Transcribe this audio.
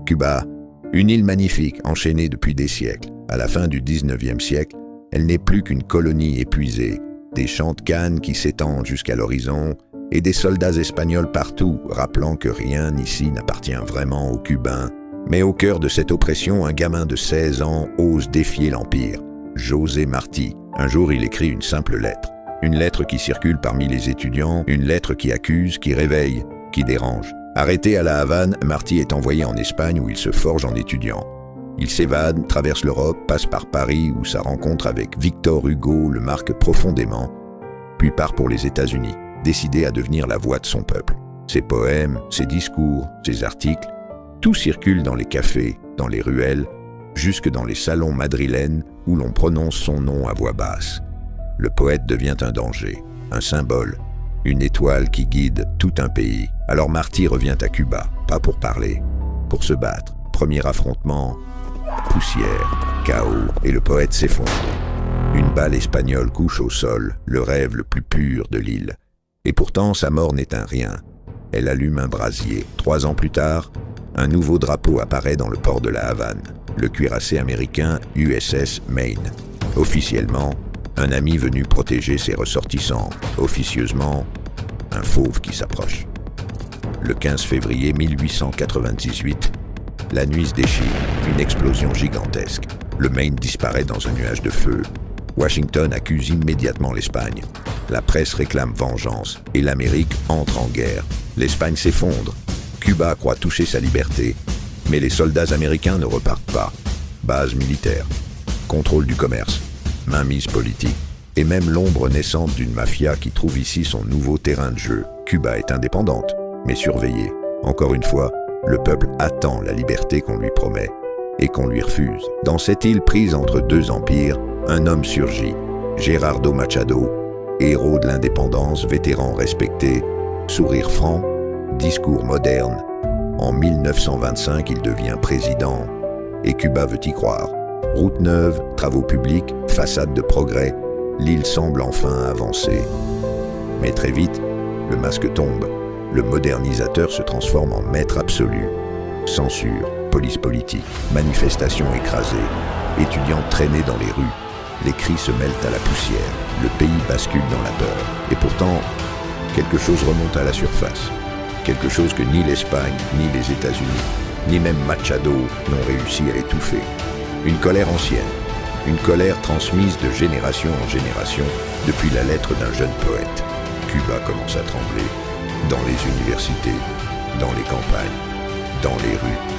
Cuba, une île magnifique enchaînée depuis des siècles. À la fin du 19e siècle, elle n'est plus qu'une colonie épuisée, des champs de canne qui s'étendent jusqu'à l'horizon et des soldats espagnols partout, rappelant que rien ici n'appartient vraiment aux Cubains. Mais au cœur de cette oppression, un gamin de 16 ans ose défier l'Empire. José Martí. Un jour, il écrit une simple lettre. Une lettre qui circule parmi les étudiants, une lettre qui accuse, qui réveille, qui dérange. Arrêté à La Havane, Martí est envoyé en Espagne où il se forge en étudiant. Il s'évade, traverse l'Europe, passe par Paris où sa rencontre avec Victor Hugo le marque profondément, puis part pour les États-Unis, décidé à devenir la voix de son peuple. Ses poèmes, ses discours, ses articles, tout circule dans les cafés, dans les ruelles, jusque dans les salons madrilènes où l'on prononce son nom à voix basse. Le poète devient un danger, un symbole, une étoile qui guide tout un pays. Alors Martí revient à Cuba, pas pour parler, pour se battre. Premier affrontement, poussière, chaos, et le poète s'effondre. Une balle espagnole couche au sol, le rêve le plus pur de l'île. Et pourtant, sa mort n'est un rien. Elle allume un brasier. 3 ans plus tard, un nouveau drapeau apparaît dans le port de La Havane, le cuirassé américain USS Maine. Officiellement, un ami venu protéger ses ressortissants. Officieusement, un fauve qui s'approche. Le 15 février 1898, la nuit se déchire, une explosion gigantesque. Le Maine disparaît dans un nuage de feu. Washington accuse immédiatement l'Espagne. La presse réclame vengeance et l'Amérique entre en guerre. L'Espagne s'effondre. Cuba croit toucher sa liberté, mais les soldats américains ne repartent pas. Base militaire, contrôle du commerce, mainmise politique, et même l'ombre naissante d'une mafia qui trouve ici son nouveau terrain de jeu. Cuba est indépendante, mais surveillée. Encore une fois, le peuple attend la liberté qu'on lui promet et qu'on lui refuse. Dans cette île prise entre 2 empires, un homme surgit, Gerardo Machado, héros de l'indépendance, vétéran respecté, sourire franc, discours moderne. En 1925, il devient président et Cuba veut y croire. Route neuve, travaux publics, façade de progrès, l'île semble enfin avancer. Mais très vite, le masque tombe. Le modernisateur se transforme en maître absolu. Censure, police politique, manifestations écrasées, étudiants traînés dans les rues. Les cris se mêlent à la poussière. Le pays bascule dans la peur. Et pourtant, quelque chose remonte à la surface. Quelque chose que ni l'Espagne, ni les États-Unis, ni même Machado n'ont réussi à étouffer. Une colère ancienne. Une colère transmise de génération en génération depuis la lettre d'un jeune poète. Cuba commence à trembler. Dans les universités, dans les campagnes, dans les rues.